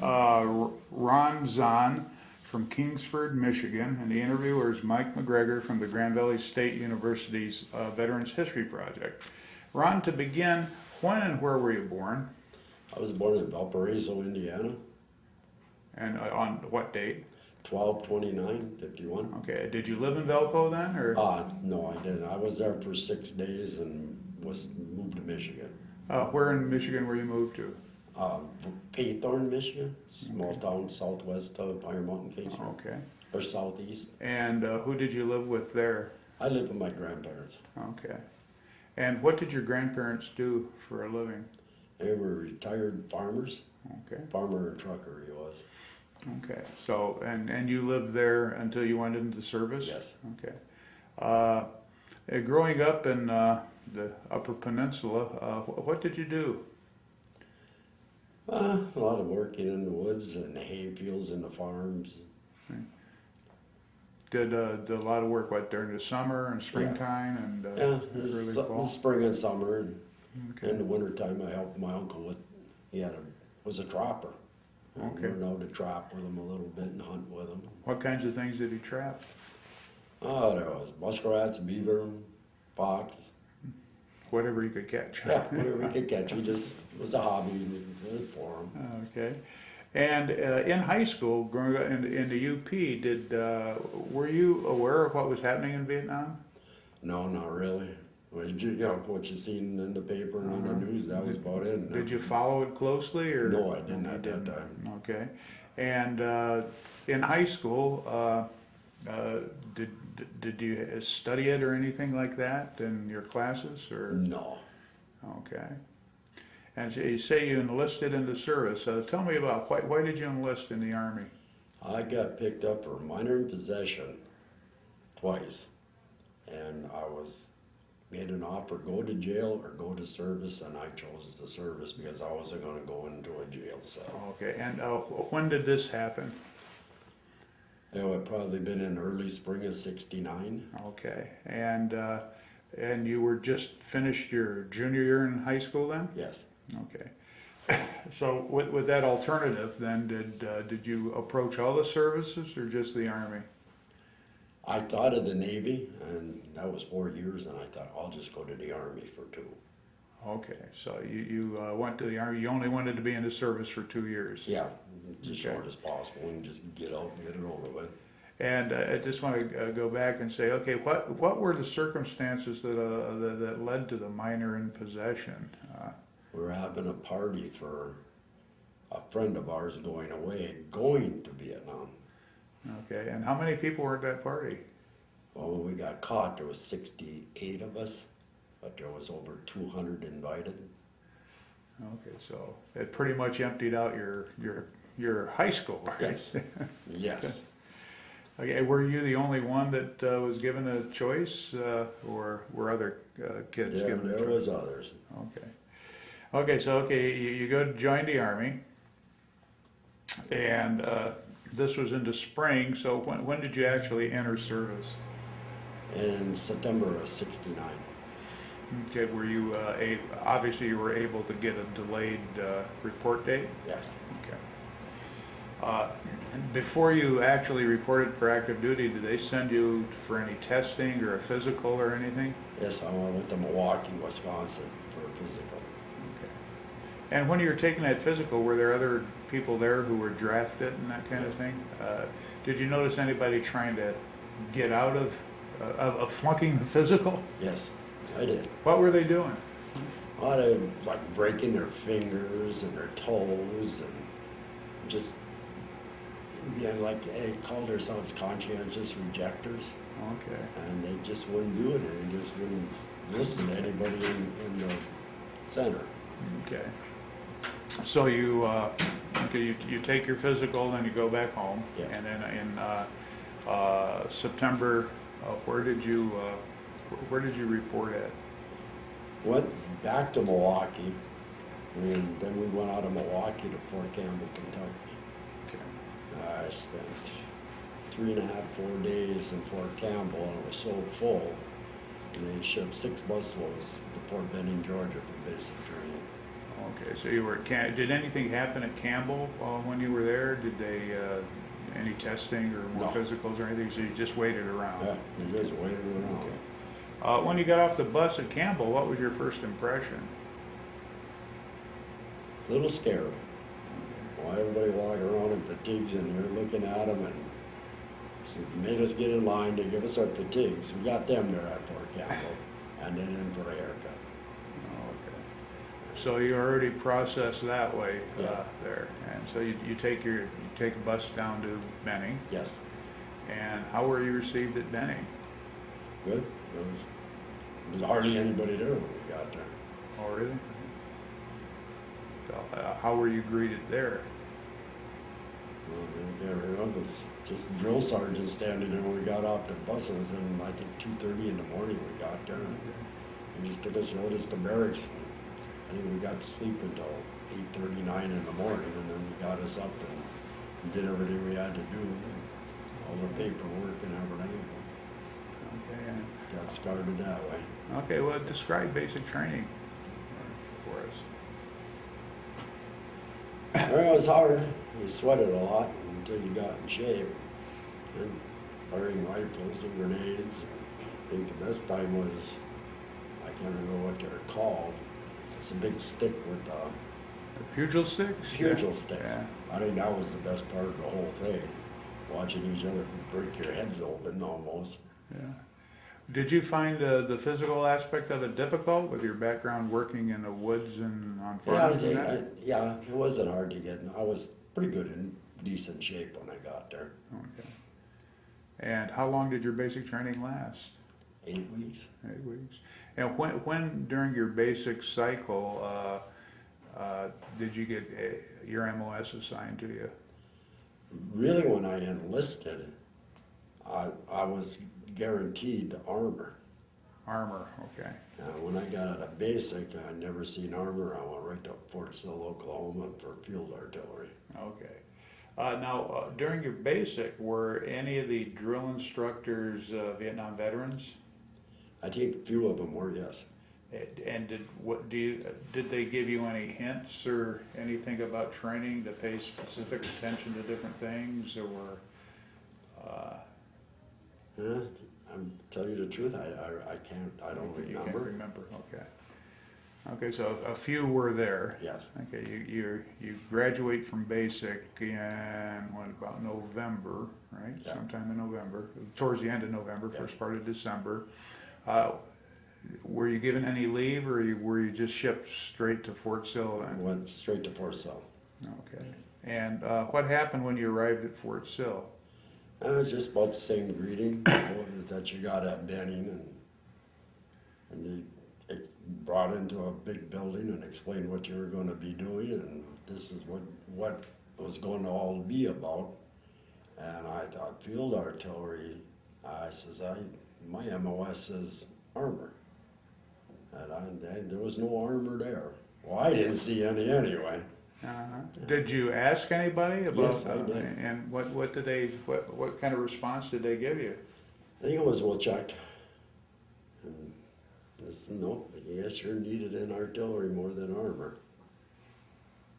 Ron Zahn from Kingsford, Michigan, and the interviewer is Mike McGregor from the Grand Valley State University's Veterans History Project. Ron, to begin, when and where were you born? I was born in Valparaiso, Indiana, And on what date? 12/29/51. Okay, did you live in Valpo then, or? No, I didn't. I was there for 6 days and was moved to Michigan. Where in Michigan were you moved to? Faithorn, Michigan, small town southwest of Fire Mountain, Faithorn, Okay. or southeast. And who did you live with there? I lived with my grandparents. Okay. And what did your grandparents do for a living? They were retired farmers, Okay. farmer and trucker he was. Okay. So, and you lived there until you went into the service? Yes. Okay. Growing up in the Upper Peninsula, what did you do? A lot of working in the woods and the hay fields and the farms. Did a lot of work during the summer and springtime and early fall? Spring and summer, and Okay. in the wintertime I helped my uncle with, was a trapper. I Okay. learned how to trap with him a little bit and hunt with him. What kinds of things did he trap? Oh, there was muskrats, beaver, fox. Whatever you could catch. Yeah, whatever we could catch. It just was a hobby for him. Okay. And in high school, growing up in the UP, were you aware of what was happening in Vietnam? No, not really. What you seen in the paper and on the news, that was about it. Did you follow it closely, or? No, I didn't You at that time. Okay. And in high school, did you study it or anything like that in your classes, or? No. Okay. And so you say you enlisted in the service. Tell me about why did you enlist in the Army? I got picked up for minor in possession twice, and I was made an offer, go to jail or go to service, and I chose the service because I wasn't going to go into a jail cell. Okay. And when did this happen? It would probably been in early spring of '69. Okay. And you were just finished your junior year in high school then? Yes. Okay. So with that alternative, then did you approach all the services or just the Army? I thought of the Navy, and that was 4 years, and I thought I'll just go to the Army for 2. Okay. So you went to the Army. You only wanted to be in the service for 2 years. Yeah, just Okay. short as possible, and just get out and get it over with. And I just want to go back and say, okay, what were the circumstances that led to the minor in possession? We were having a party for a friend of ours going to Vietnam. Okay, and how many people were at that party? Well, when we got caught, there was 68 of us, but there was over 200 invited. Okay, so it pretty much emptied out your high school, right? Yes. Yes. Okay, were you the only one that was given a choice, or were other kids given a choice? There was others. Okay. Okay, so you go to join the Army, and this was in the spring. So when did you actually enter service? In September of '69. Okay, were you obviously you were able to get a delayed report date? Yes. Okay. Before you actually reported for active duty, did they send you for any testing or a physical or anything? Yes, I went to Milwaukee, Wisconsin for a physical. Okay. And when you were taking that physical, were there other people there who were drafted and that kind of Yes. thing? Did you notice anybody trying to get out of flunking the physical? Yes, I did. What were they doing? A lot of like breaking their fingers and their toes and just like they called themselves conscientious rejectors, Okay. and they just wouldn't do it, and they just wouldn't listen to anybody in the center. Okay. So you take your physical, then you go back home, Yes. and then in September, where did you report at? Went back to Milwaukee, and then we went out of Milwaukee to Fort Campbell, Kentucky. Okay. I spent 3.5, 4 days in Fort Campbell, and it was so full, and they shipped 6 busloads to Fort Benning, Georgia for basic training. Okay, so you were at did anything happen at Campbell when you were there? Did they, any testing or more No. physicals or anything, so you just waited around? Yeah, you just waited around. Okay. When you got off the bus at Campbell, what was your first impression? A little scared. Well, everybody walking around in fatigues and you're looking at them and says, made us get in line to give us our fatigues. We got them there at Fort Campbell and then in for a haircut. Oh, okay. So you already processed that way Yeah. there, and so you take a bus down to Benning. Yes, And how were you received at Benning? good. There was hardly anybody there when we got there. Oh, really? So, how were you greeted there? Well, I can't remember. It was just drill sergeants standing there when we got off the buses, and I think 2:30 in the morning we got there. And they just took us, showed us the barracks. I think we got to sleep until 8:39 in the morning, and then they got us up and did everything we had to do, all the paperwork and everything. Okay. And, Got started that way. okay. Well, describe basic training for us. Well, it was hard. You sweated a lot until you got in shape. And firing rifles and grenades. I think the best time was, I can't remember what they're called. It's a big stick with The pugil sticks. pugil sticks. Yeah. I think that was the best part of the whole thing. Watching each other break your heads open almost. Yeah. Did you find the physical aspect of it difficult with your background working in the woods and on Yeah, I farms think, and that? yeah, it wasn't hard to get. I was pretty good in decent shape when I got there. Okay. And how long did your basic training last? 8 weeks. 8 weeks. And when during your basic cycle did you get your MOS assigned to you? Really, when I enlisted, I was guaranteed armor. Armor, okay. When I got out of basic, I'd never seen armor. I went right to Fort Sill, Oklahoma for field artillery. Okay. Now, during your basic, were any of the drill instructors Vietnam veterans? I think a few of them were, yes. And did they give you any hints or anything about training to pay specific attention to different things, or? I'm tell you the truth, I don't You can't remember. remember. Okay. Okay, so a few were there. Yes, Okay, you graduate from basic in what, about November, right? Yeah. Sometime in November, towards the end of November, Yeah. first part of December. Were you given any leave, or were you just shipped straight to Fort Sill I then? went straight to Fort Sill. Okay. And what happened when you arrived at Fort Sill? Just about the same greeting that you got at Benning, and you brought into a big building and explained what you were going to be doing, and this is what it was going to all be about. And I thought, field artillery, I says, my MOS is armor. And there was no armor there. Well, I didn't see any anyway. Did you ask anybody about? Yes, I did. And what did they? What kind of response did they give you? I think it was, we'll check. And I said, no, yes, you're needed in artillery more than armor.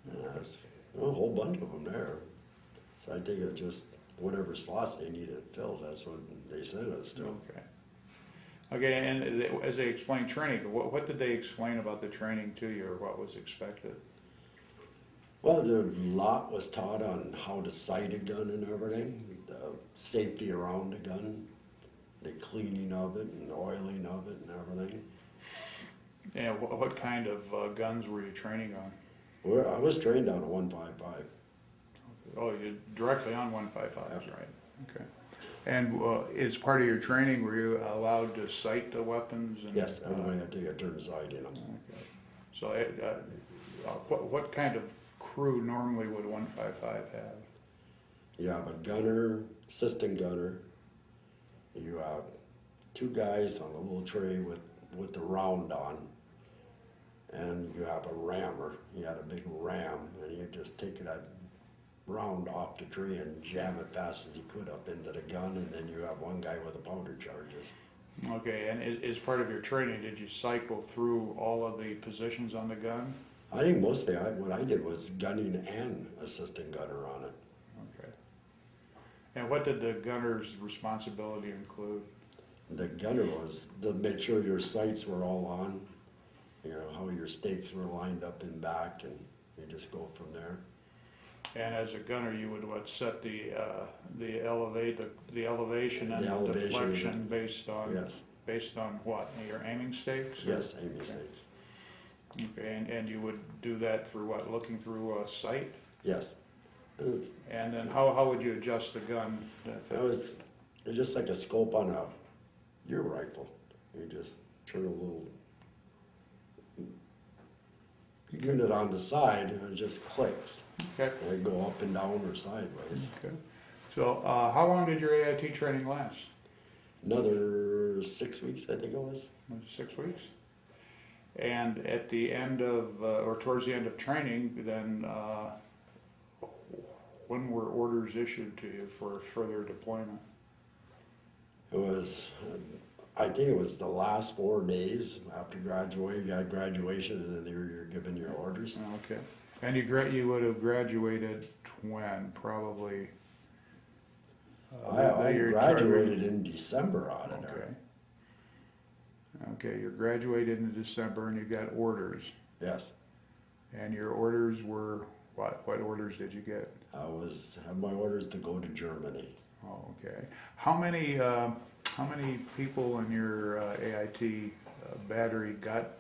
And I was, a whole bunch of them there. So I think it just whatever slots they needed filled, that's what they sent us to. Okay. Okay, and as they explained training, what did they explain about the training to you, or what was expected? Well, the lot was taught on how to sight a gun and everything, the safety around the gun, the cleaning of it and oiling of it and everything. And what kind of guns were you training on? Well, I was trained on a 155. Oh, you directly on 155s, Yeah. right? Okay. And as part of your training, were you allowed to sight the weapons? And, Yes, everybody had to take a turn sight in them. Okay. So, what kind of crew normally would 155 have? You have a gunner, assistant gunner. You have two guys on a little tray with the round on. And you have a rammer. He had a big ram, and he'd just take that round off the tree and jam it fast as he could up into the gun, and then you have one guy with the powder charges. Okay, and as part of your training, did you cycle through all of the positions on the gun? I think mostly what I did was gunning and assistant gunner on it. Okay. And what did the gunner's responsibility include? The gunner was to make sure your sights were all on, you know, how your stakes were lined up in back, and you just go from there. And as a gunner, you would what, set the elevation and The the elevation, deflection Yes, based on what? Your aiming stakes? or- yes, aiming stakes. Okay, and you would do that through what? Looking through a sight? Yes. And then how would you adjust the gun? It was just like a scope on your rifle. You just turn a little unit on the side and it just clicks. Okay. And it go up and down or sideways. Okay. So how long did your AIT training last? Another 6 weeks, I think it was. 6 weeks? And at the end of, or towards the end of training, then when were orders issued to you for further deployment? It was, I think it was the last 4 days after graduating. You got graduation and then you're given your orders. Okay. And you would have graduated when? Probably. I your graduated in December out of Okay. there. Okay, you graduated in December and you got orders. Yes. And your orders were what? What orders did you get? I had my orders to go to Germany. Oh, okay. How many people in your AIT battery got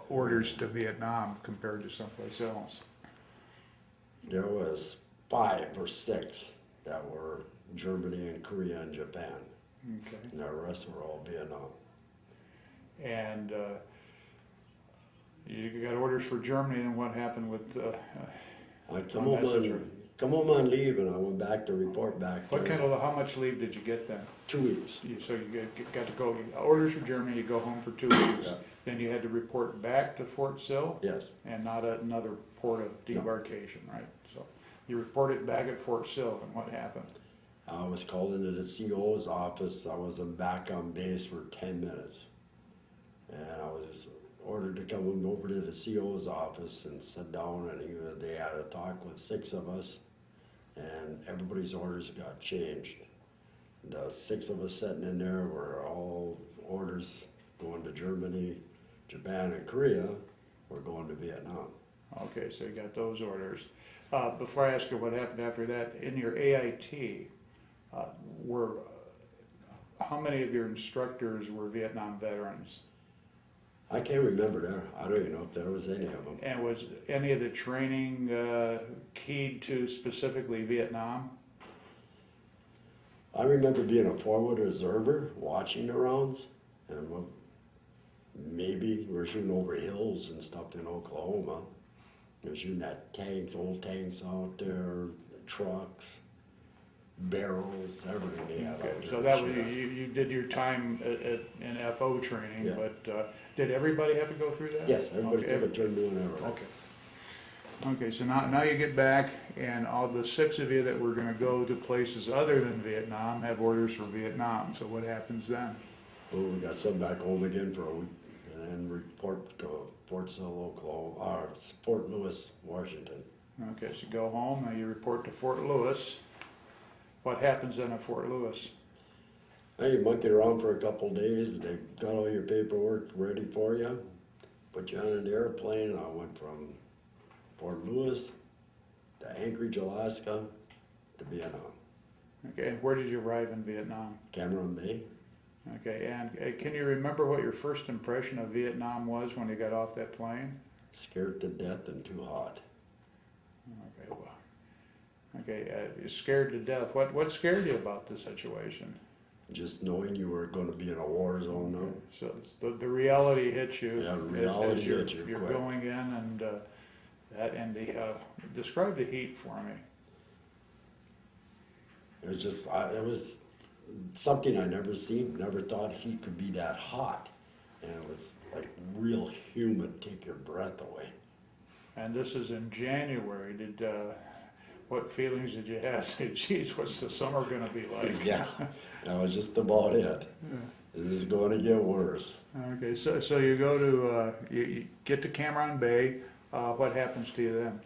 orders to Vietnam compared to someplace else? There was 5 or 6 that were Germany and Korea and Japan. Okay. And the rest were all Vietnam. And you got orders for Germany, and what happened with? I come home on leave and I went back to report back. How much leave did you get then? 2 weeks. So you got to go, orders for Germany, you go home for 2 weeks. Yeah. Then you had to report back to Fort Sill? Yes. And not another port of debarkation, right? So you reported back at Fort Sill, and what happened? I was called into the CO's office. I was back on base for 10 minutes. And I was ordered to come over to the CO's office and sit down, and they had a talk with 6 of us, and everybody's orders got changed. The 6 of us sitting in there were all orders going to Germany, Japan, and Korea. We're going to Vietnam. Okay, so you got those orders. Before I ask you what happened after that, in your AIT, how many of your instructors were Vietnam veterans? I can't remember there. I don't even know if there was any of them. And was any of the training keyed to specifically Vietnam? I remember being a forward observer, watching the rounds, and maybe we're shooting over hills and stuff in Oklahoma. We're shooting at tanks, old tanks out there, trucks, barrels, everything they had out there. So that was, you did your time in FO training, Yeah. but did everybody have to go through that? Yes, everybody Okay. took a turn doing everything. Okay. Okay, so now you get back, and all the 6 of you that were gonna go to places other than Vietnam have orders for Vietnam, so what happens then? Well, we got sent back home again for a week, and then report to Fort Sill, Oklahoma, or Fort Lewis, Washington. Okay, so you go home, now you report to Fort Lewis. What happens then at Fort Lewis? Hey, you monkeyed around for a couple of days, they got all your paperwork ready for you, put you on an airplane, and I went from Fort Lewis to Anchorage, Alaska, to Vietnam. Okay, and where did you arrive in Vietnam? Cameron Bay. Okay, and can you remember what your first impression of Vietnam was when you got off that plane? Scared to death and too hot. Okay, well, okay, you're scared to death. What scared you about the situation? Just knowing you were going to be in a war zone now. So the reality hits you. Yeah, reality as you're, hits you You're quick. going in, and describe the heat for me. It was just, it was something I never seen, never thought heat could be that hot. And it was like real humid, take your breath away. And this is in January. What feelings did you have? Say, geez, what's the summer gonna be like? Yeah, that was just about it. This is going to get worse. Okay, so you go to, you get to Cameron Bay. What happens to you then?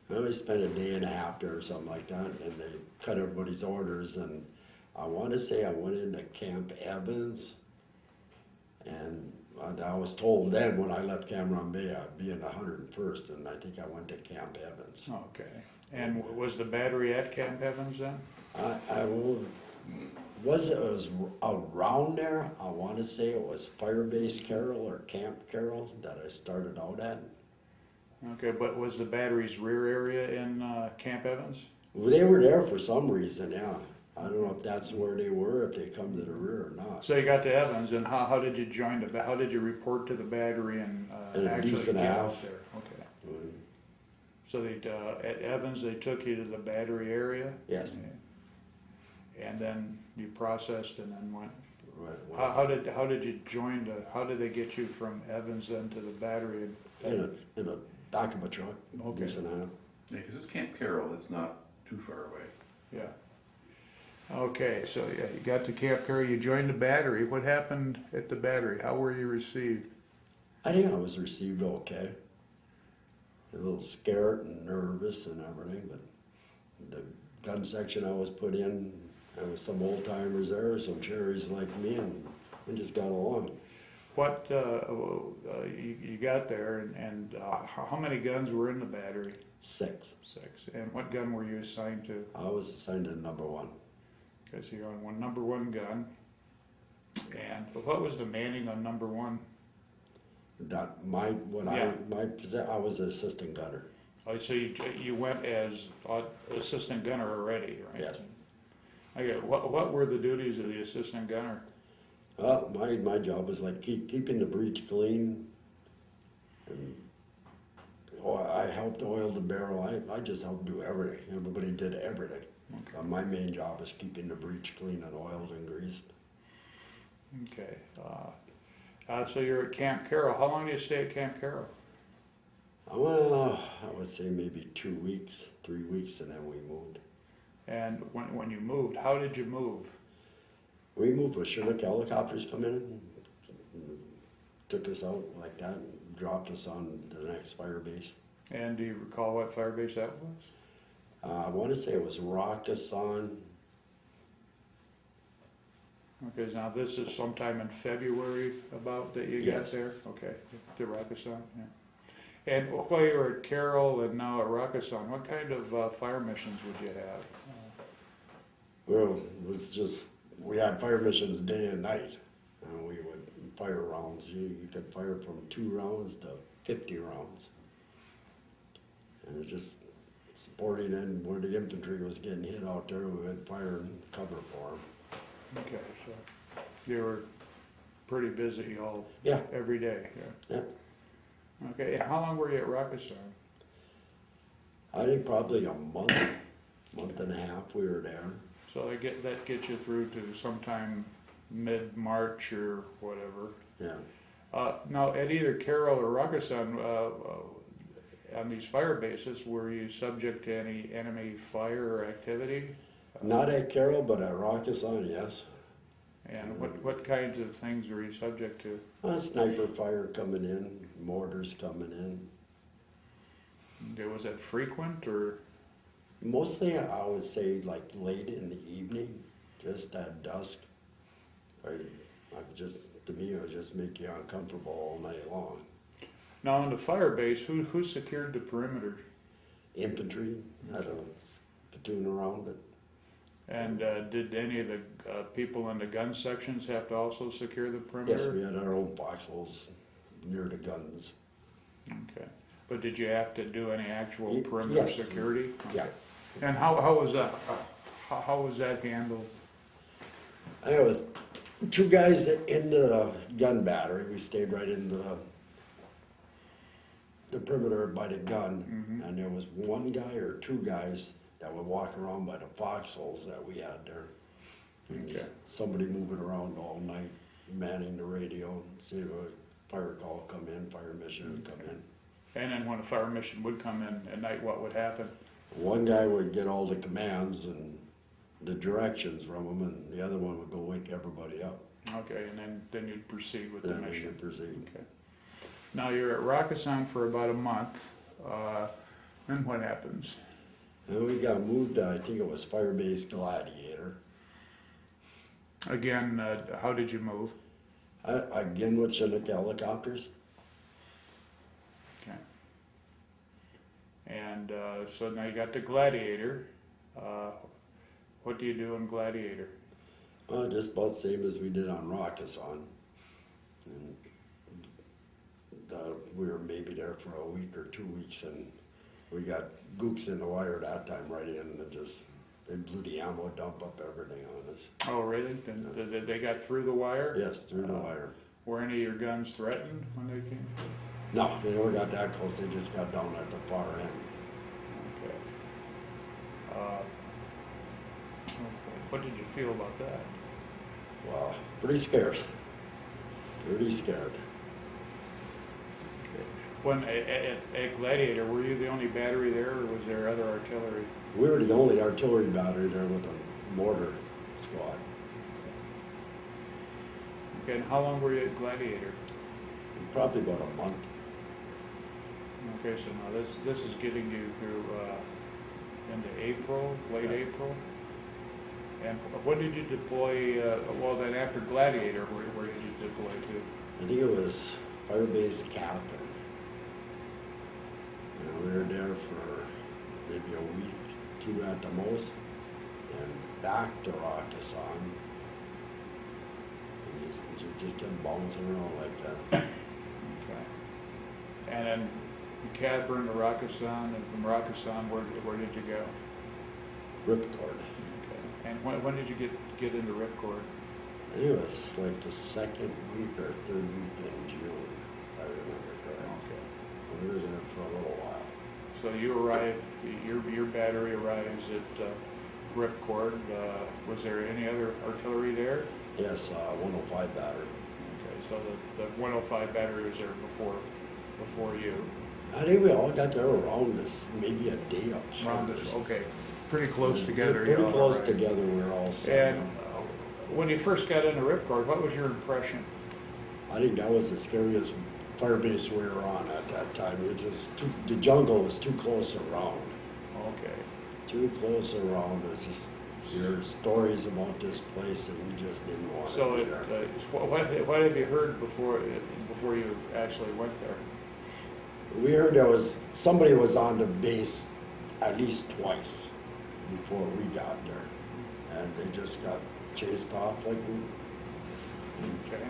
Well, we spent a day and a half there or something like that, and they cut everybody's orders, and I want to say I went into Camp Evans, and I was told then when I left Cameron Bay I'd be in the 101st, and I think I went to Camp Evans. Okay. And was the battery at Camp Evans then? Was around there. I want to say it was Firebases Carroll or Camp Carroll that I started out at. Okay, but was the battery's rear area in Camp Evans? Well, they were there for some reason, yeah. I don't know if that's where they were, if they come to the rear or not. So you got to Evans, and how did you join how did you report to the battery and In a actually deuce and a get half. out there? Okay. So they at Evans they took you to the battery area. Yes. And then you processed and then went. Right. How did you join how did they get you from Evans then to the battery? In a back of a truck. Okay. Deuce and a half. Yeah, because it's Camp Carroll, it's not too far away. Yeah. Okay, so yeah, you got to Camp Carroll, you joined the battery. What happened at the battery? How were you received? I think I was received okay. A little scared and nervous and everything, but the gun section I was put in, there was some old timers there, some cherries like me, and we just got along. What, you got there and how many guns were in the battery? 6. 6. And what gun were you assigned to? I was assigned to number 1. Because you're on number 1 gun. And what was the manning on number 1? That I was an assistant gunner. Oh, so you went as assistant gunner already, right? Yes. Okay, what were the duties of the assistant gunner? My job was like keeping the breech clean, and I helped oil the barrel. I just helped do everything. Everybody did everything. Okay. My main job is keeping the breech clean and oiled and greased. Okay. So you're at Camp Carroll. How long do you stay at Camp Carroll? Well, I would say maybe 2 weeks, 3 weeks, and then we moved. And when you moved, how did you move? We moved with Chinook helicopters come in and took us out like that and dropped us on the next fire base. And do you recall what fire base that was? I want to say it was Rakkasan. Okay, now this is sometime in February about that you Yes. got there? Okay, to Rakkasan, yeah. And while you were at Carroll and now at Rakkasan, what kind of fire missions would you have? Well, it was just, we had fire missions day and night. And we would fire rounds. You could fire from 2 rounds to 50 rounds. And it was just supporting in where the infantry was getting hit out there, we would fire and cover for them. Okay, so you were pretty busy Yeah. every day, yeah. Yeah. Okay, and how long were you at Rakkasan? I think probably a month and a half we were there. So that gets you through to sometime mid-March or whatever. Yeah. Now, at either Carroll or Rakkasan, on these fire bases, were you subject to any enemy fire or activity? Not at Carroll, but at Rakkasan, yes. And what kinds of things were you subject to? Sniper fire coming in, mortars coming in. Was that frequent or? Mostly, I would say, like late in the evening, just at dusk. To me, it would just make you uncomfortable all night long. Now, on the fire base, who secured the perimeter? Infantry, had a platoon around it. And did any of the people in the gun sections have to also secure the perimeter? Yes, we had our own foxholes near the guns. Okay. But did you have to do any actual perimeter Yes. security? Yeah. Okay. And how was that? How was that handled? There was 2 guys in the gun battery. We stayed right into the perimeter by the gun, and there was 1 guy or 2 guys that would walk around by the foxholes that we had there. And Okay. just somebody moving around all night, manning the radio, and see if a fire call come in, fire mission would come in. And then when a fire mission would come in at night, what would happen? 1 guy would get all the commands and the directions from them, and the other one would go wake everybody up. Okay, and then you'd proceed with the Then we mission. should proceed. Okay. Now you're at Rakkasan for about a month, Then what happens? And we got moved to, I think it was Firebase Gladiator. Again, how did you move? Again with Chinook helicopters. Okay. And so now you got the Gladiator. What do you do in Gladiator? Just about the same as we did on Rakkasan. And we were maybe there for a week or 2 weeks, and we got gooks in the wire that time right in, and they blew the ammo dump up everything on us. Oh, really? Did they got through the wire? Yes, through the wire. Were any of your guns threatened when they came? No, they never got that close. They just got down at the far end. Okay. What did you feel about that? Well, pretty scared. Pretty scared. When at Gladiator, were you the only battery there, or was there other artillery? We were the only artillery battery there with a mortar squad. Okay, and how long were you at Gladiator? Probably about a month. Okay, so now this is getting you through into April, late Yeah. April. And when did you deploy? Well, then after Gladiator, where did you deploy to? I think it was Firebase Kathryn. And we were there for maybe a week, 2 at the most, and back to Rakkasan. And just kept bouncing around like that. Okay. And then Kathryn to Rakkasan, and from Rakkasan, where did you go? Ripcord. Okay. And when did you get into Ripcord? I think it was like the 2nd week or 3rd week in June, if I remember correctly. Okay. We were there for a little while. So you arrived, your battery arrives at Ripcord. Was there any other artillery there? Yes, 105 battery. Okay, so the 105 battery was there before you. I think we all got there around this, maybe a day apart. Around this, okay, pretty close together. Pretty you all close arrived. together, we were all set. And when you first got into Ripcord, what was your impression? I think that was the scariest fire base we were on at that time. It was just the jungle was too close around. Okay. Too close around. It was just, there were stories about this place and we just didn't want So to be there. what have you heard before you actually went there? We heard there was, somebody was on the base at least twice before we got there. And they just got chased off like we, Okay.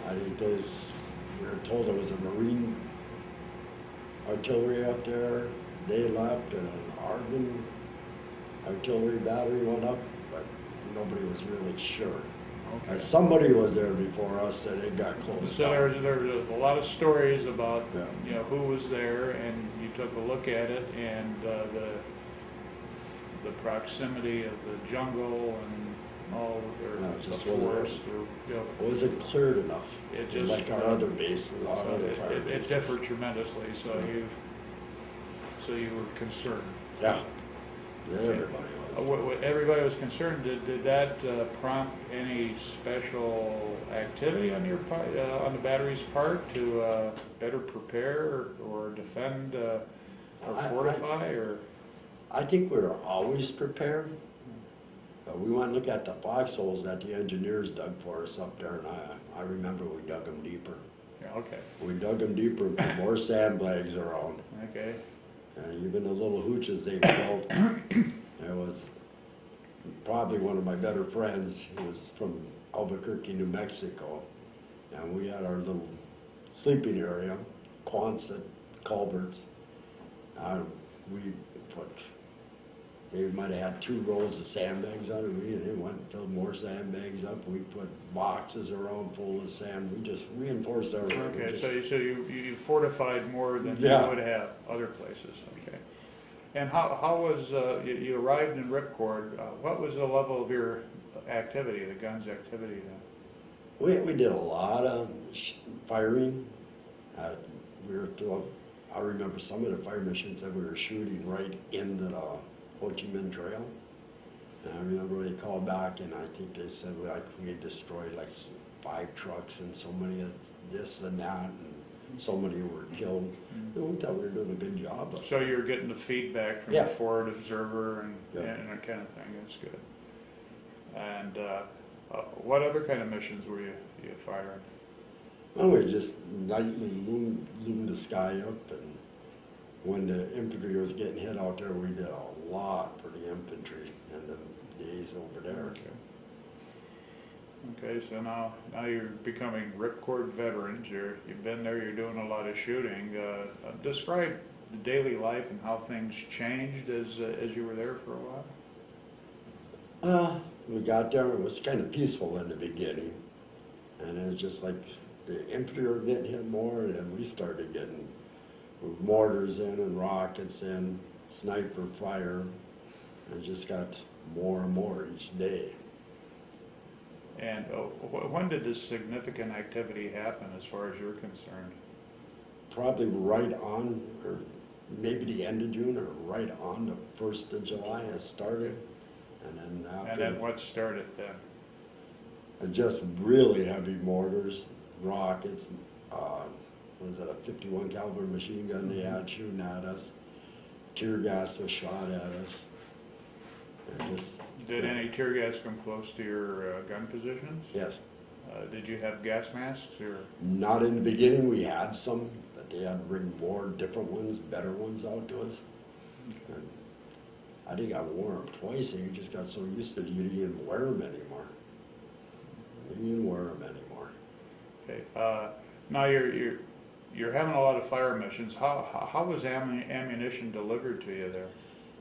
I think we were told there was a Marine artillery up there. They left and an Argon artillery battery went up, but nobody was really sure. Okay. Somebody was there before us and it got closed So down. there was a lot of stories about Yeah. who was there, and you took a look at it, and the proximity of the jungle and all it the just wasn't- forest. It wasn't cleared enough, It just like our other bases, our so other fire it bases. differed tremendously. So Yeah. you were concerned. Yeah, everybody was. Everybody was concerned. Did that prompt any special activity on your on the battery's part to better prepare or defend or fortify or? I think we were always prepared. We went and looked at the foxholes that the engineers dug for us up there, and I remember we dug them deeper. Yeah, okay. We dug them deeper and put more sandbags around. Okay. And even the little hooches they built, there was probably one of my better friends. He was from Albuquerque, New Mexico. And we had our little sleeping area, Quonset culverts. We put, they might have had 2 rows of sandbags on it. We went and filled more sandbags up. We put boxes around full of sand. We just reinforced everything. Okay, so you fortified more than Yeah. you would have other places. Okay. And how was you arrived in Ripcord? What was the level of your activity, the guns activity then? We did a lot of firing. I remember some of the fire missions that we were shooting right into the Ho Chi Minh Trail. And I remember they called back and I think they said we had destroyed like 5 trucks and so many of this and that. And so many were killed. We thought we were doing a good job. But So you're getting the feedback from Yeah. the forward observer and, Yeah. and that kind of thing, that's good. And, what other kind of missions were you firing? Well, we just nightly loomed the sky up, and when the infantry was getting hit out there, we did a lot for the infantry and the days over there. Okay, so now you're becoming Ripcord veterans, you've been there, you're doing a lot of shooting. Describe the daily life and how things changed as you were there for a while. We got there, it was kind of peaceful in the beginning, and it was just like the infantry were getting hit more, and then we started getting mortars in and rockets in, sniper fire, and it just got more and more each day. And when did this significant activity happen as far as you're concerned? Probably right on, or maybe the end of June, or right on the 1st of July it started, and then after. And then what started then? Just really heavy mortars, rockets, was that a 51 caliber machine gun they had shooting at us, tear gas was shot at us. And just, Did any tear gas come close to your gun positions? Yes. Did you have gas masks or? Not in the beginning, we had some, but they had to bring more different ones, better ones out to us. And I think I wore them twice, and you just got so used to it, you didn't even wear them anymore. You didn't even wear them anymore. Okay, now you're having a lot of fire missions. How was ammunition delivered to you there?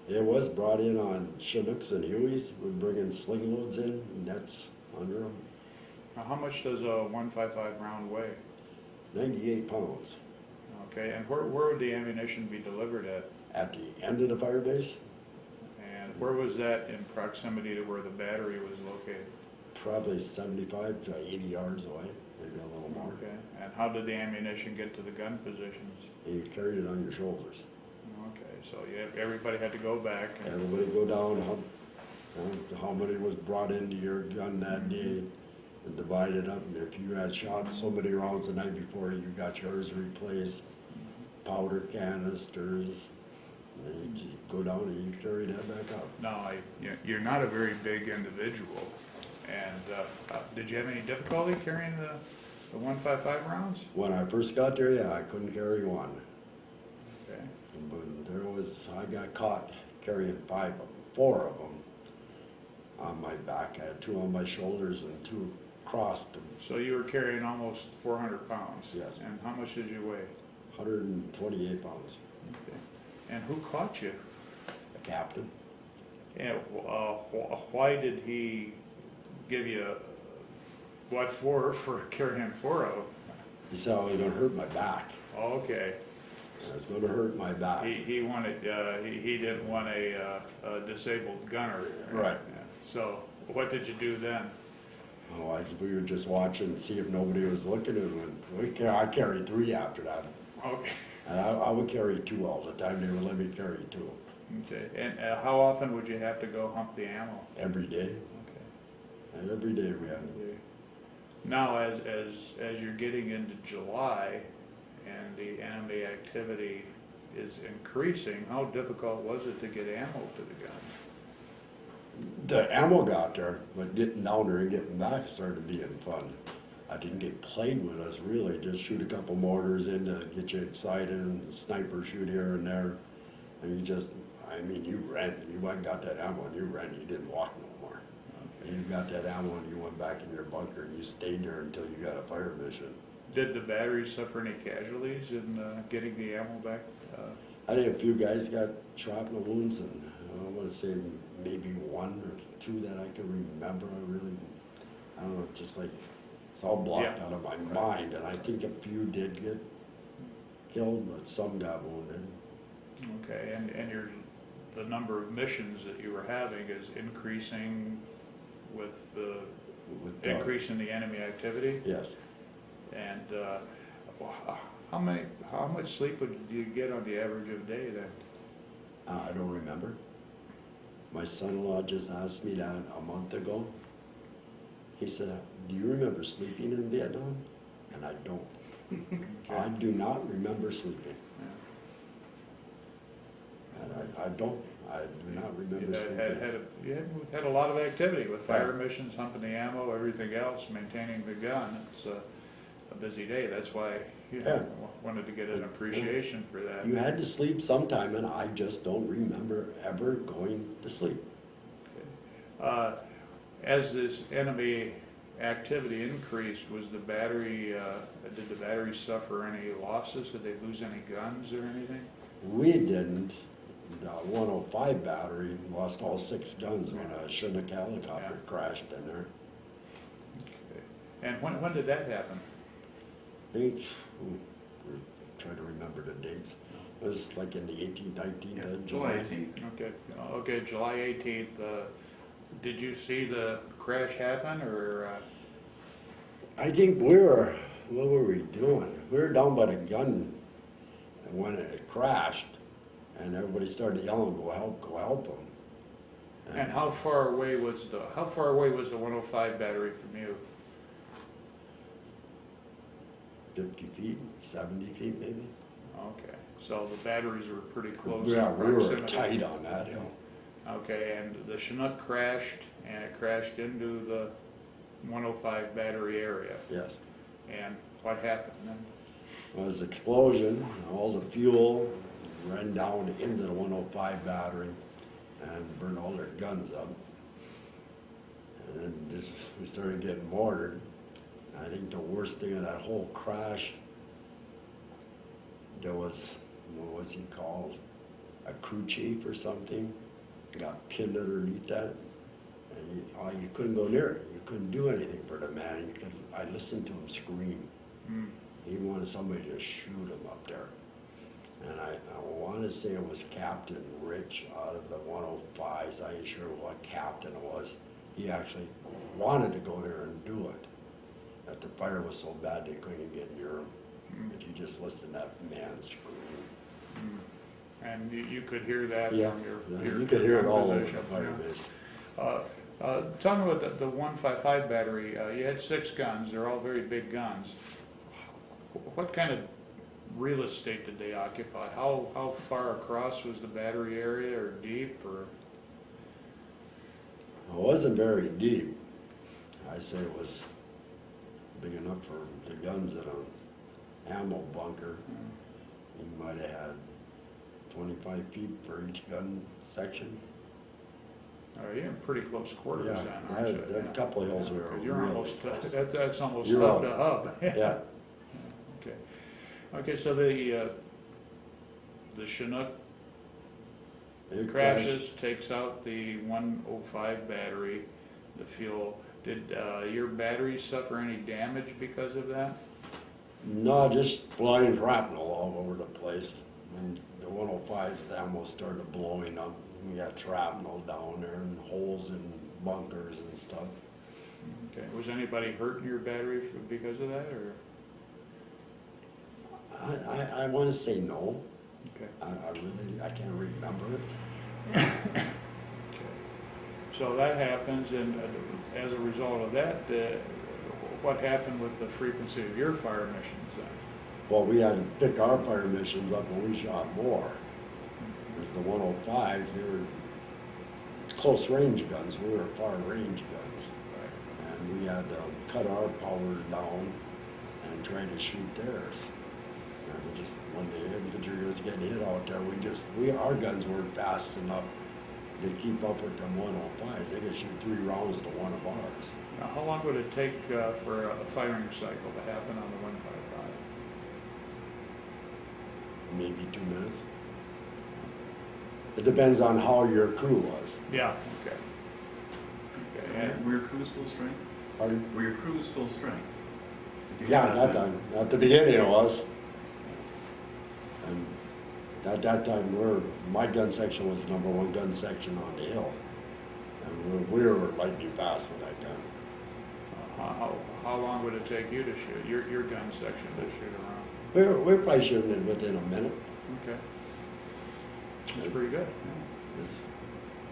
It was brought in on Chinooks and Hueys. We're bringing sling loads in, nets under them. Now, how much does a 155 round weigh? 98 pounds. Okay, and where would the ammunition be delivered at? At the end of the fire base, And where was that in proximity to where the battery was located? probably 75 to 80 yards away, maybe a little more. Okay, and how did the ammunition get to the gun positions? And you carried it on your shoulders. Okay, so everybody had to go back. And, Everybody go down how many was brought into your gun that day and divide it up. And if you had shot so many rounds the night before, you got yours replaced, powder canisters, and then you go down and you carry that back up. now, you're not a very big individual, and did you have any difficulty carrying the 155 rounds? When I first got there, yeah, I couldn't carry one. Okay. But I got caught carrying 4 of them on my back. I had 2 on my shoulders and 2 crossed them. So you were carrying almost 400 pounds? Yes. And how much did you weigh? 128 pounds. Okay. And who caught you? A captain. And why did he give you what for carrying 4 of them? He said I was going to hurt my back. Okay. I was going to hurt my back. He wanted, he didn't want a disabled gunner. Right. Yeah. So what did you do then? Oh, we were just watching to see if nobody was looking, and I carried 3 after that. Okay. And I would carry 2 all the time. They would let me carry 2 Okay. And how often would you have to go hump the ammo? every day. Okay. And every day we had. Now, as you're getting into July and the enemy activity is increasing, how difficult was it to get ammo to the guns? The ammo got there, but getting down there and getting back started being fun. I didn't get played with us really, just shoot a couple mortars in to get you excited, and the sniper shoot here and there. And you ran, you went and got that ammo and you ran, you didn't walk no more. And you got that ammo and you went back in your bunker and you stayed there until you got a fire mission. Did the battery suffer any casualties in getting the ammo back? I think a few guys got shrapnel wounds, and I want to say maybe 1 or 2 that I can remember. I don't know, just like, it's all blocked out of my mind, and I think a few did get killed, but some got wounded. Okay, and the number of missions that you were having is increasing with the increase in the enemy activity? Yes. And how much sleep would you get on the average of a day then? I don't remember. My son-in-law just asked me that a month ago. He said, "Do you remember sleeping in Vietnam?" And I don't. I do not remember sleeping. And I do not remember You sleeping. had a lot of activity with fire missions, humping the ammo, everything else, maintaining the gun. It's a busy day. That's why you wanted to get an appreciation for that. You had to sleep sometime, and I just don't remember ever going to sleep. As this enemy activity increased, was the battery, did the battery suffer any losses? Did they lose any guns or anything? We didn't. The 105 battery lost all 6 guns when a Chinook helicopter crashed in there. Okay. And when did that happen? I think, we're trying to remember the dates. It was like in the 18th, 19th of July July. 18th. Okay, July 18th. Did you see the crash happen, or? I think what were we doing? We were down by the gun when it crashed, and everybody started yelling, go help them. And how far away was the 105 battery from you? 50 feet, 70 feet maybe? Okay, so the batteries were pretty close. Yeah, in we were proximity. tight on that hill. Okay, and the Chinook crashed, and it crashed into the 105 battery area. Yes. And what happened then? It was an explosion, all the fuel ran down into the 105 battery and burned all their guns up. And then we started getting mortared. And I think the worst thing of that whole crash, there was, what was he called? A crew chief or something, got pinned underneath that. And you couldn't go near it. You couldn't do anything for the man. I listened to him scream. He wanted somebody to shoot him up there. And I want to say it was Captain Rich out of the 105s. I ain't sure what captain it was. He actually wanted to go there and do it. That the fire was so bad they couldn't get near him. But you just listened to that man scream. And you could hear that Yeah, from your you could hear it all over position. the fire base. Talking about the 155 battery, you had 6 guns. They're all very big guns. What kind of real estate did they occupy? How far across was the battery area, or deep, or? It wasn't very deep. I say it was big enough for the guns in an ammo bunker. You might have had 25 feet for each gun section. You're in pretty close quarters Yeah, then, aren't you? there were a couple of hills we were 'Cause you're really almost, close. that's almost You're hub to almost- hub. Yeah, Okay. Okay, so the Chinook it crashes, takes out the 105 battery, the fuel. Did your batteries suffer any damage because of that? No, just flying shrapnel all over the place. When the 105s almost started blowing up, we got shrapnel down there and holes in bunkers and stuff. Okay, was anybody hurt in your battery because of that, or? I want to say no. Okay. I can't remember it. So that happens, and as a result of that, what happened with the frequency of your fire missions then? Well, we had to pick our fire missions up when we shot more. Because the 105s, they were close range guns. We were far range guns. And we had to cut our powers down and try to shoot theirs. And we just, when the infantry was getting hit out there, our guns weren't fast enough to keep up with them 105s. They could shoot 3 rounds to one of ours. Now, how long would it take for a firing cycle to happen on the 155? Maybe 2 minutes. It depends on how your crew was. Yeah, okay. And Were your crews full strength? Pardon? Were your crews full strength? Did you Yeah, have at that time. At the beginning it was. And at that time, my gun section was the #1 gun section on the hill. And we were lightning fast with that gun. how long would it take you to shoot, your gun section to shoot around? We were probably shooting it within a minute. Okay. That's pretty good. It's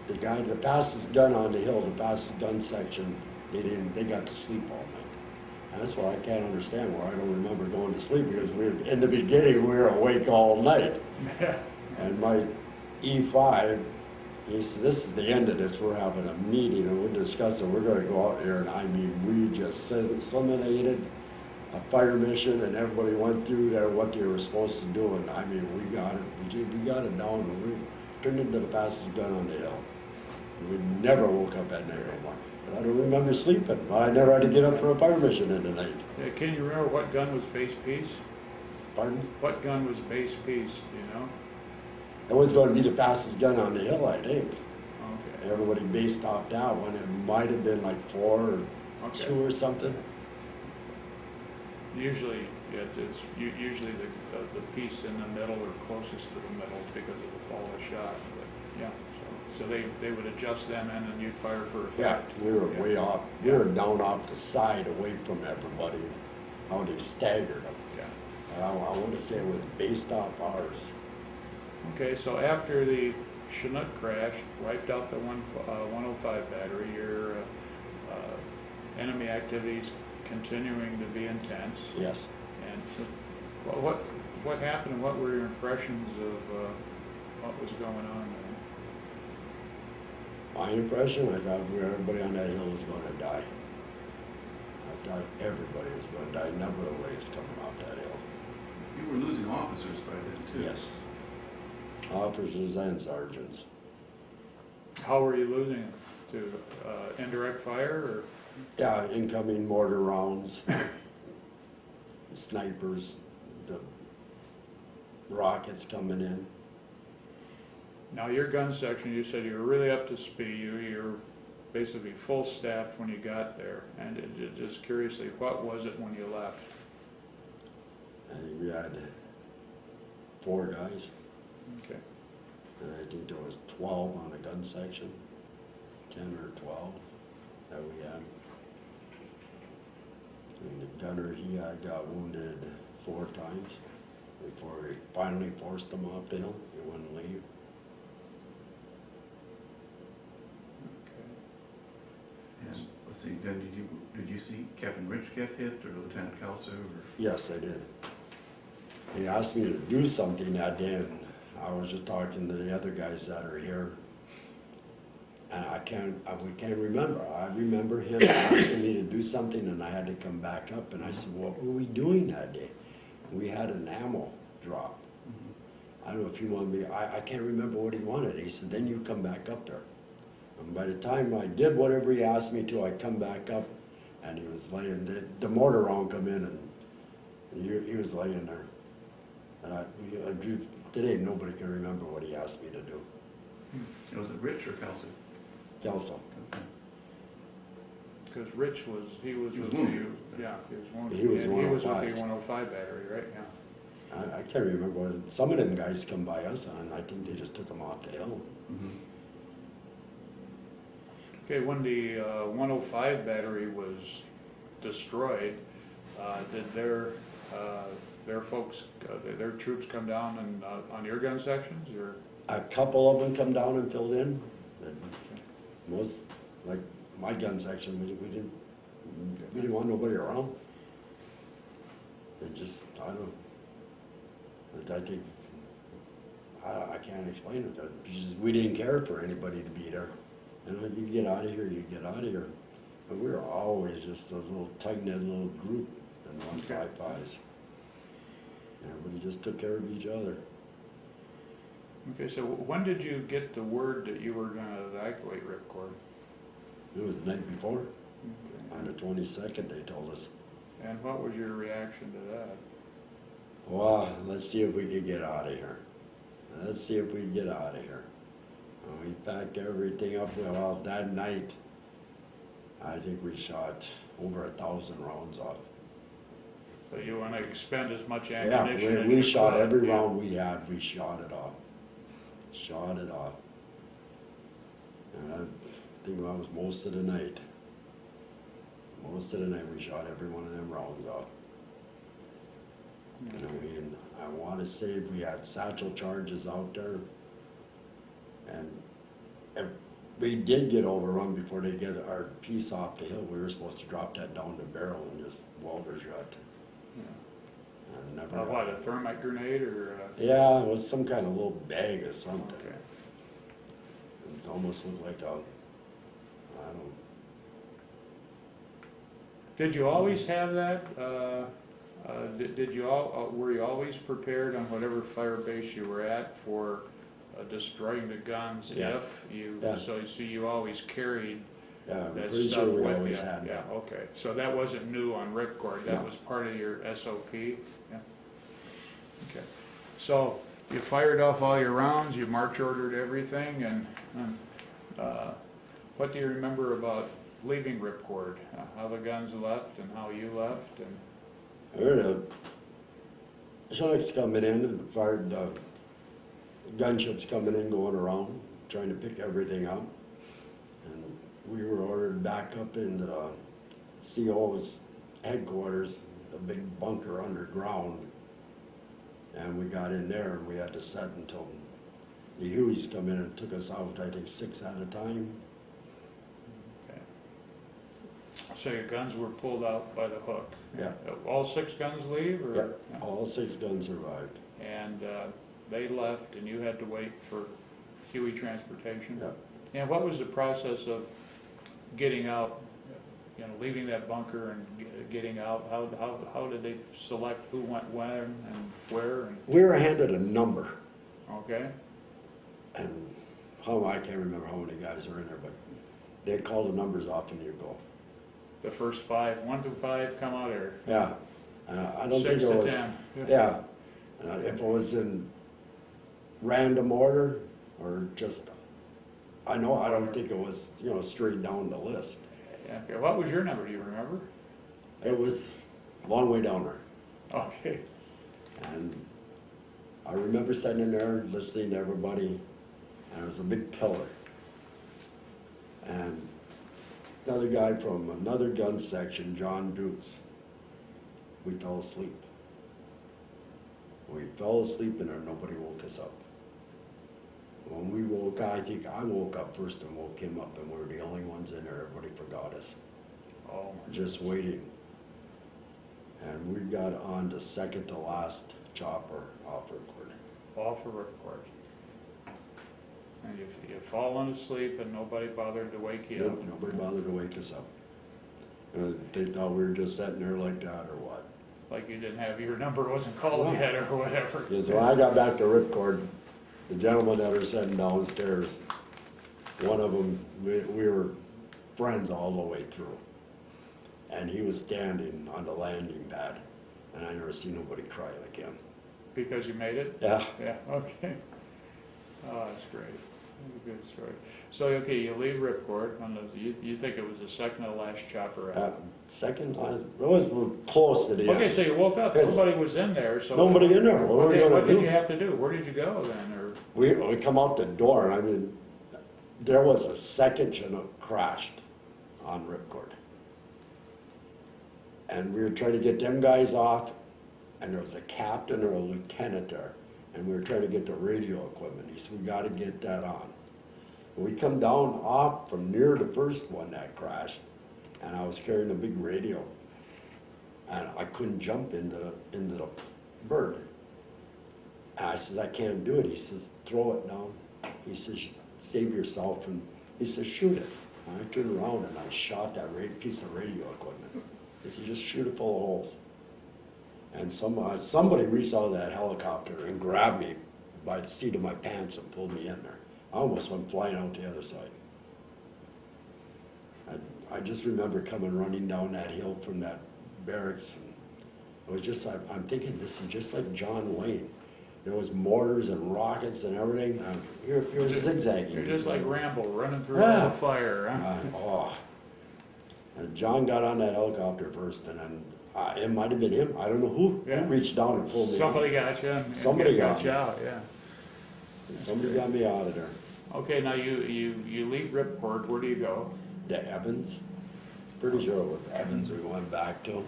the guy, the fastest gun on the hill, the fastest gun section, they got to sleep all night. And that's why I can't understand why I don't remember going to sleep, because in the beginning, we were awake all night. And my E5, he said, this is the end of this, we're having a meeting and we're discussing, we're gonna go out there, and I mean, we just eliminated a fire mission, and everybody went through there what they were supposed to do, and I mean, we got it down, and we turned into the fastest gun on the hill. We never woke up at night no more. But I don't remember sleeping, but I never had to get up for a fire mission in the night. Yeah, can you remember what gun was base piece? Pardon? What gun was base piece, do you know? It was going to be the fastest gun on the hill, I think. Okay. Everybody base topped out when it might have been like 4 or Okay. 2 or something. Usually, yeah, it's usually the piece in the middle or closest to the middle because of the fall of shot. But yeah, so they would adjust them and then you'd fire for Yeah, effect. we were Yeah. way off. We were down off the side away from everybody. How they staggered them. Yeah. And I want to say it was based off ours. Okay, so after the Chinook crash wiped out the 105 battery, your enemy activities continuing to be intense. Yes. And so, what happened, and what were your impressions of what was going on there? My impression, I thought everybody on that hill was going to die. I thought everybody was going to die. Number of ways coming off that hill. You were losing officers by then, too. Yes. Officers and sergeants. How were you losing it? To indirect fire, or? Yeah, incoming mortar rounds, snipers, the rockets coming in. Now, your gun section, you said you were really up to speed. You were basically full staffed when you got there. And just curiously, what was it when you left? I think we had 4 guys, Okay. and I think there was 12 on the gun section, 10 or 12 that we had. And the gunner, he had got wounded 4 times before we finally forced him off the hill. He wouldn't leave. Okay. And let's see, then did you see Captain Rich get hit, or Lieutenant Kelso, or? Yes, I did. He asked me to do something that day, and I was just talking to the other guys that are here. And we can't remember. I remember him asking me to do something, and I had to come back up, and I said, what were we doing that day? We had an ammo drop. I don't know if he wanted me, I can't remember what he wanted. He said, then you come back up there. And by the time I did whatever he asked me to, I come back up, and he was laying, the mortar round come in, and he was laying there. And today nobody can remember what he asked me to do. Was it Rich or Kelso? Kelso. Okay. Because Rich he was He was with wounded. you. Yeah, he was wounded. He was And he was with 105. the 105 battery, right? Yeah. I can't remember what, some of them guys come by us, and I think they just took them off the hill. Mm-hmm. Okay, when the 105 battery was destroyed, did their folks, their troops come down and on your gun sections, or? A couple of them come down and filled in, but most, like my gun section, we didn't want nobody around. It just, I don't, I think, I can't explain it. We didn't care for anybody to be there. You know, you get out of here, you get out of here. But we were always just a little tight-knit little group in 155s. Everybody just took care of each other. Okay, so when did you get the word that you were gonna evacuate Ripcord? It was the night before, Okay. on the 22nd, they told us. And what was your reaction to that? Well, let's see if we can get out of here. Let's see if we can get out of here. We packed everything up. Well, that night, I think we shot over 1,000 rounds off. But you wanna expend as much Yeah, ammunition as we you shot could, every yeah. round we had, we shot it off. Shot it off. And I think that was most of the night. Most of the night we shot every one of them rounds off. And I want to say we had satchel charges out there, and we did get overrun before they get our piece off the hill. We were supposed to drop that down the barrel and just welder shot. And never got What, it. a thermite grenade or? Yeah, it was some kind of little bag or something. Okay. It almost looked like a, I don't. Did you always have that? Did you were you always prepared on whatever fire base you were at for destroying the guns Yeah. if you, Yeah. so you always carried Yeah, I'm that pretty stuff sure we with always you? had Yeah, that. okay, so that wasn't new on Ripcord, that No. was part of your SOP? Yeah. Okay, so you fired off all your rounds, you march ordered everything, and what do you remember about leaving Ripcord? How the guns left and how you left? And I heard the Chinooks coming in and fired gunships coming in, going around, trying to pick everything up. And we were ordered back up into the CO's headquarters, the big bunker underground. And we got in there and we had to set until the Hueys come in and took us out, I think 6 at a time. okay. So your guns were pulled out by the hook? Yeah. All 6 guns leave, or? Yeah, all 6 guns survived. And they left, and you had to wait for Huey transportation? Yeah. And what was the process of getting out, you know, leaving that bunker and getting out? How did they select who went when and where? And, We were handed a number, okay, and I can't remember how many guys were in there, but they called the numbers off and you go. the first 5, 1 through 5 come out, or Yeah, I don't 6 think it to was. 10? Yeah, if it was in random order or just, I don't think it was, straight down the list. Yeah, okay. What was your number, do you remember? It was a long way down there. Okay, And I remember sitting in there listening to everybody, and it was a big pillar. And another guy from another gun section, John Dukes, we fell asleep. We fell asleep in there, nobody woke us up. When we woke, I think I woke up first and woke him up, and we were the only ones in there. Everybody forgot us, oh, just waiting. And we got on the second to last chopper off Ripcord. all for Ripcord. And you've fallen asleep and nobody bothered to wake you up? Nope, nobody bothered to wake us up. They thought we were just sitting there like that or what. Like you didn't have, your number wasn't called Wow. yet or whatever? Because when I got back to Ripcord, the gentleman that was sitting downstairs, one of them, we were friends all the way through. And he was standing on the landing pad, and I never seen nobody cry like him. Because you made it? Yeah, Yeah, okay. Oh, that's great. That's a good story. So, okay, you leave Ripcord, you think it was the second to last chopper out? second last, it was close to the Okay, end. so you woke up, Yes. nobody was in there, so. Nobody in there, what were we Okay, gonna what did do? you have to do? Where did you go then, or? We come out the door, and I mean, there was a second Chinook crashed on Ripcord. And we were trying to get them guys off, and there was a captain or a lieutenant there, and we were trying to get the radio equipment. He said, we gotta get that on. We come down off from near the first one that crashed, and I was carrying a big radio. And I couldn't jump into the bird. And I said, I can't do it. He says, throw it down. He says, save yourself. And he says, shoot it. And I turned around and I shot that piece of radio equipment. He said, just shoot it full of holes. And somebody reached out of that helicopter and grabbed me by the seat of my pants and pulled me in there. I almost went flying out the other side. I just remember coming running down that hill from that barracks. And it was just, I'm thinking, this is just like John Wayne. There was mortars and rockets and everything. You're zigzagging. You're just like Rambo, running through all Yeah. the fire, huh? And John got on that helicopter first, and then it might have been him. I don't know who Yeah. reached down and pulled me Somebody out. got you and Somebody got got you me. out, yeah. Somebody got me out of there. Okay, now you leave Ripcord, where do you go? The Evans. Pretty sure it was Evans we went back to.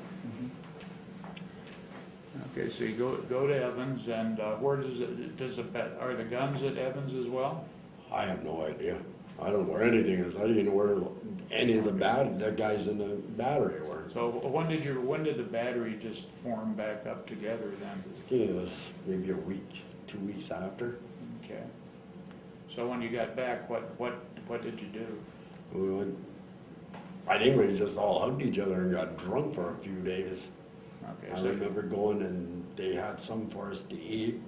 Okay, so you go to Evans, and where are the guns at Evans as well? I have no idea. I don't know where anything is. I didn't know where any of the guys in the battery were. So when did the battery just form back up together then? I think it was maybe a week, 2 weeks after. Okay. So when you got back, what did you do? We went, I think we just all hugged each other and got drunk for a few days. Okay, I so remember going and they had some for us to eat.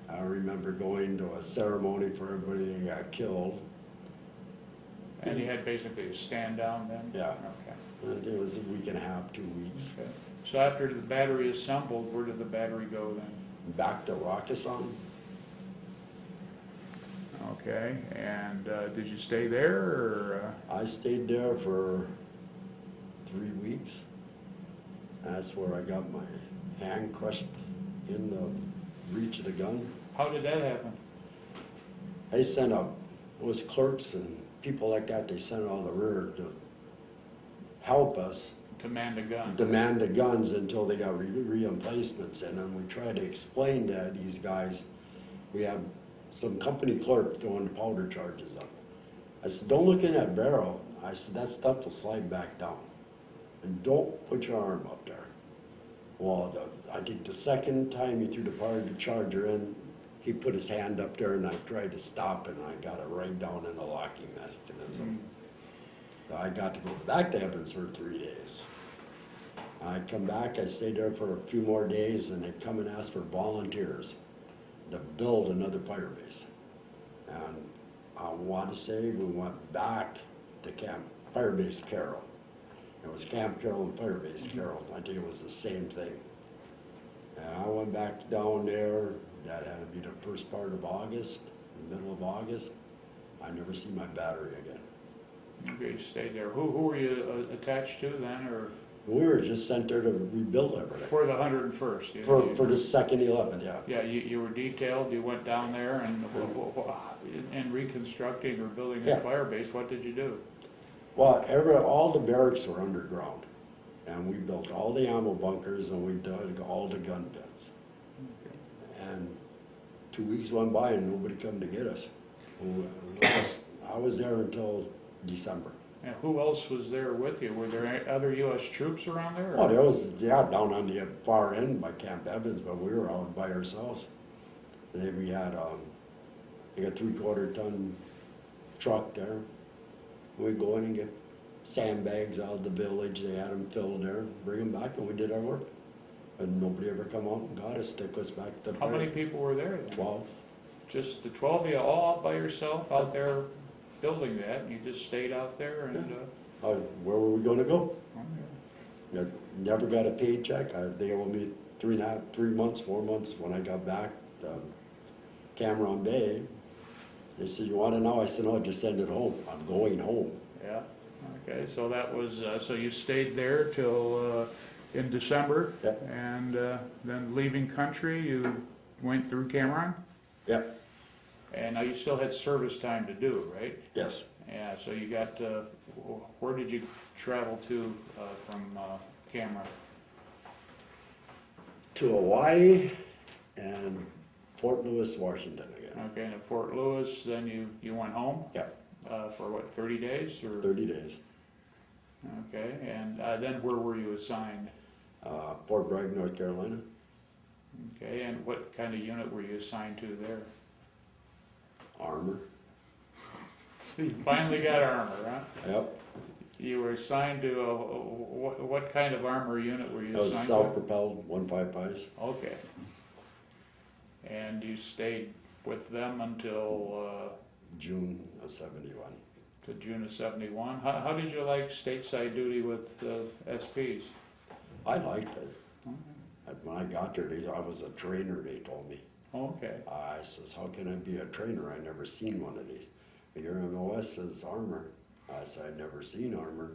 I remember going to a ceremony for everybody that got killed. and you had basically a stand down then? Yeah. Okay. It was a week and a half, 2 weeks. Okay. So after the battery assembled, where did the battery go then? Back to Rakkasan. Okay, and did you stay there or? I stayed there for 3 weeks. That's where I got my hand crushed in the reach of the gun. How did that happen? They sent up, it was clerks and people like that, they sent all the rear to help us To man the gun? demand the guns until they got re-emplacements in, and we tried to explain to these guys, we have some company clerk throwing the powder charges up. I said, don't look in that barrel. I said, that stuff will slide back down. And don't put your arm up there. Well, I think the second time he threw the powder charger in, he put his hand up there and I tried to stop it and I got it right down in the locking mechanism. So I got to go back to Evans for 3 days. I come back, I stayed there for a few more days, and they come and ask for volunteers to build another fire base. And I want to say we went back to Firebase Carroll. It was Camp Carroll and Firebase Carroll. I think it was the same thing. And I went back down there. That had to be the first part of August, the middle of August. I never see my battery again. Okay, you stayed there. Who were you attached to then, or? We were just sent there to rebuild everything. For the 101st? For the second 11th, yeah. Yeah, you were detailed, you went down there and in reconstructing or building a Yeah. fire base, what did you do? Well, all the barracks were underground, and we built all the ammo bunkers and we dug all the gun pits. And 2 weeks went by and nobody come to get us. I was there until December. And who else was there with you? Were there any other U.S. troops around there? Oh, there was, yeah, down on the far end by Camp Evans, but we were out by ourselves. And then we had, like a 3/4 ton truck there. We'd go in and get sandbags out of the village, they had them filled there, bring them back, and we did our work. And nobody ever come out and got us, took us back to the How many fire. people were there then? 12. Just the 12 of you all out by yourself out there building that, and you just stayed out there and, Where were we gonna go? okay. I never got a paycheck. They owed me 3 months, 4 months when I got back to Cameron Bay. They said, you want to know? I said, no, just send it home. I'm going home. Yeah, okay, so that was, so you stayed there till, in December? Yep. And then leaving country, you went through Cameron? Yep, And now you still had service time to do, right? yes. Yeah, so you got, where did you travel to from Cameron? To Hawaii and Fort Lewis, Washington again. Okay, and at Fort Lewis, then you went home? Yep, For what, 30 days or? 30 days. Okay, and then where were you assigned? Fort Bragg, North Carolina. Okay, and what kind of unit were you assigned to there? Armor. So you finally got armor, huh? Yep. You were assigned to what kind of armor unit were you That was assigned self-propelled 155s. to? Okay. And you stayed with them until June of 71. to June of 71. How did you like stateside duty with SPs? I liked it. When I got there, I was a trainer, they told me. Okay. I says, how can I be a trainer? I never seen one of these. Your MOS says armor. I said, I've never seen armor.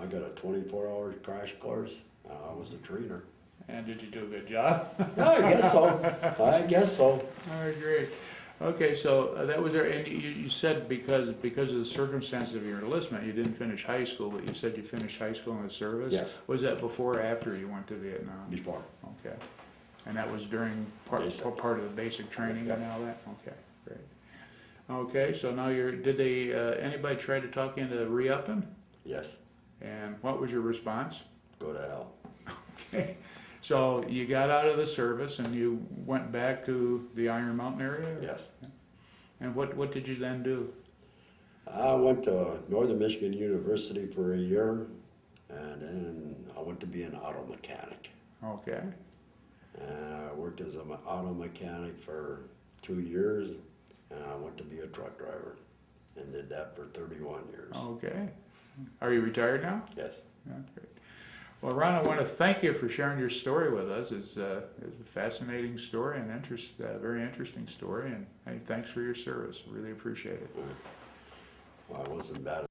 I got a 24-hour crash course. I was a trainer. And did you do a good job? Yeah, I guess so. I guess so. All right, great. Okay, so that was there, and you said because of the circumstances of your enlistment, you didn't finish high school, but you said you finished high school in the service? Yes. Was that before or after you went to Vietnam? Before. Okay. And that was during part of the basic training and all that? Okay, great. Okay, so now did they, anybody try to talk you into re-upping? Yes, And what was your response? go to hell. Okay, so you got out of the service and you went back to the Iron Mountain area? Yes. And what did you then do? I went to Northern Michigan University for a year, and then I went to be an auto mechanic. Okay, And I worked as an auto mechanic for 2 years, and I went to be a truck driver, and did that for 31 years. okay. Are you retired now? Yes. Yeah, great. Well, Ron, I want to thank you for sharing your story with us. It's a fascinating story and very interesting story, and hey, thanks for your service. Really appreciate it. Well, I wasn't bad.